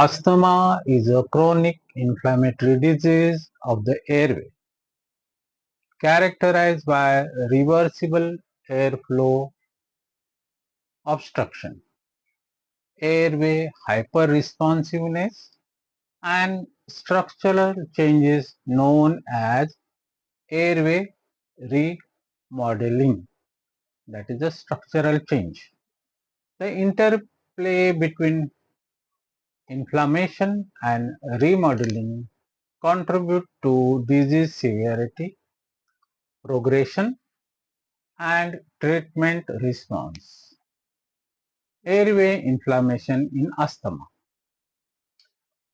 Asthma is a chronic inflammatory disease of the airway characterized by reversible airflow obstruction, airway hyperresponsiveness, and structural changes known as airway remodeling. That is a structural change. The interplay between inflammation and remodeling contribute to disease severity, progression, and treatment response. Airway inflammation in asthma.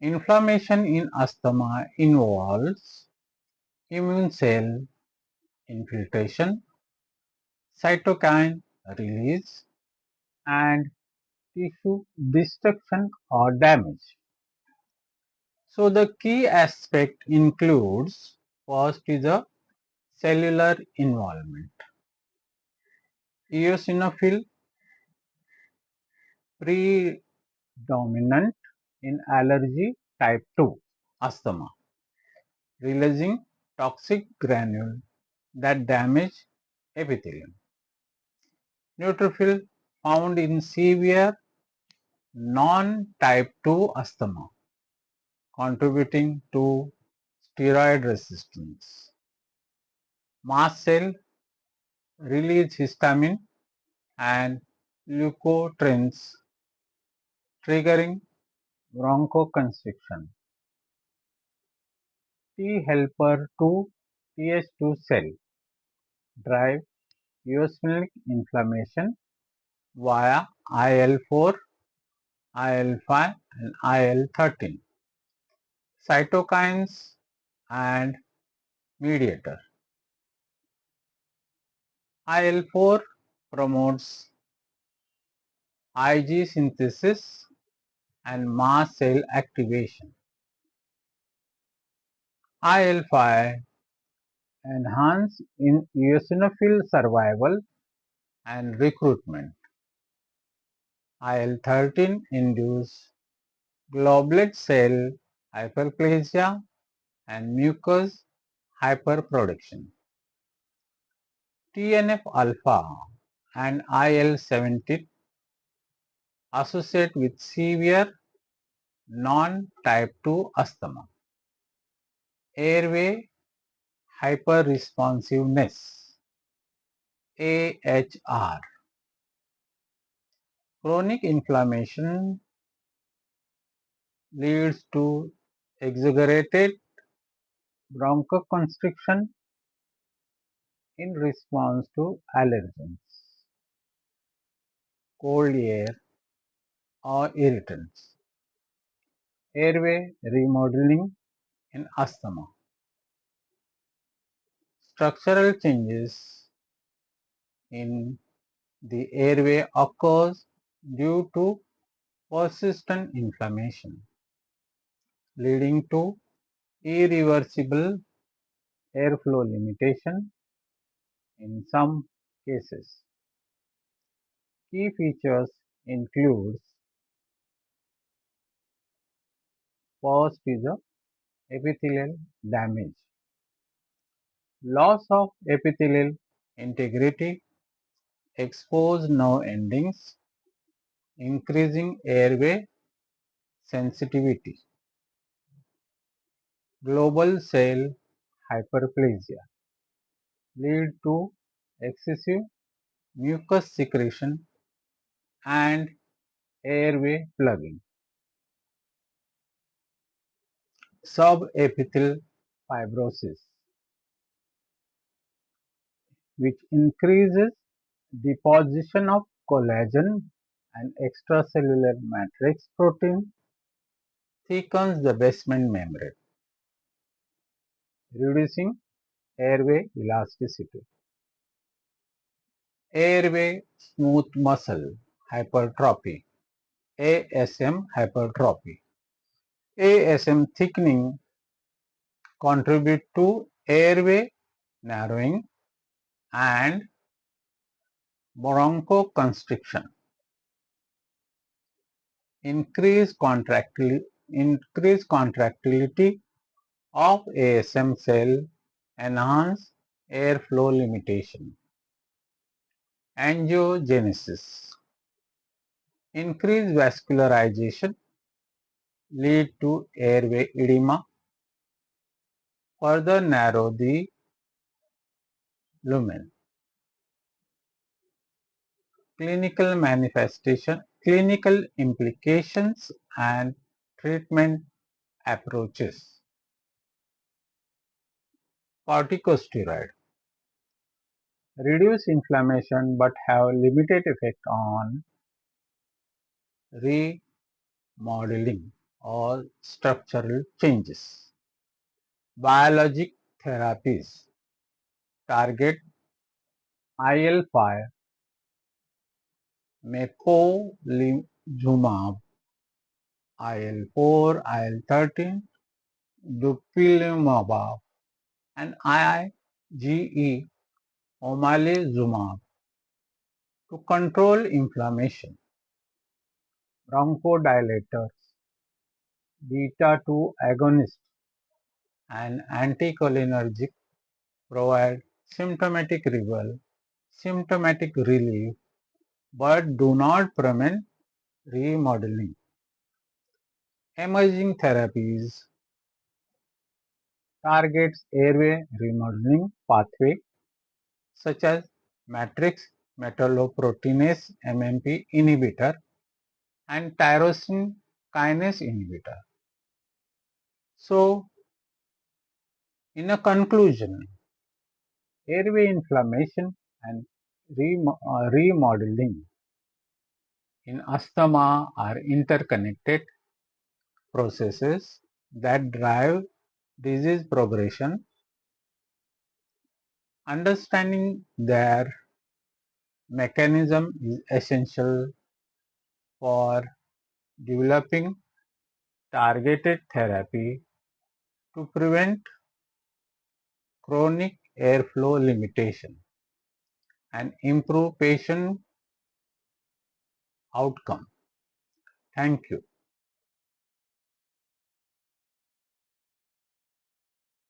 Inflammation in asthma involves immune cell infiltration, cytokine release, and tissue destruction or damage. So the key aspect includes first is a cellular involvement. Eosinophil predominant in allergy type 2 asthma, releasing toxic granule that damage epithelium. Neutrophil found in severe non-type 2 asthma, contributing to steroid resistance. Mast cell release histamine and leukotrienes, triggering bronchoconstriction. T helper 2 Th2 cell drive eosinophilic inflammation via IL-4, IL-5 and IL-13, cytokines and mediator. IL-4 promotes Ig synthesis and mast cell activation. IL-5 enhance in eosinophil survival and recruitment. IL-13 induce goblet cell hyperplasia and mucus hyperproduction. TNF-alpha and IL-17 associate with severe non-type 2 asthma. Airway hyperresponsiveness AHR. Chronic inflammation leads to exaggerated bronchoconstriction in response to allergens, cold air, or irritants. Airway remodeling in asthma. Structural changes in the airway occurs due to persistent inflammation, leading to irreversible airflow limitation in some cases. Key features include first is a epithelial damage, loss of epithelial integrity, exposed nerve endings, increasing airway sensitivity, global cell hyperplasia, lead to excessive mucus secretion and airway plugging, subepithelial fibrosis, which increases deposition of collagen and extracellular matrix protein, thickens the basement membrane, reducing airway elasticity. Airway smooth muscle hypertrophy, ASM hypertrophy. ASM thickening contribute to airway narrowing and bronchoconstriction. Increased increase contractility of ASM cell, enhance airflow limitation. Angiogenesis, increase vascularization, lead to airway edema, further narrow the lumen. Clinical manifestation, clinical implications and treatment approaches. Corticosteroid reduce inflammation but have limited effect on remodeling or structural changes. Biologic therapies target IL-5, mepolizumab, IL-4, IL-13, dupilumab, and IgE omalizumab to control inflammation. Bronchodilators, beta-2 agonists, and anticholinergic provide symptomatic relief but do not prevent remodeling. Emerging therapies targets airway remodeling pathway such as matrix metalloproteinase MMP inhibitor and tyrosine kinase inhibitor. So, in a conclusion, airway inflammation and remodeling in asthma are interconnected processes that drive disease progression. Understanding their mechanism is essential for developing targeted therapy to prevent chronic airflow limitation and improve patient outcome. Thank you.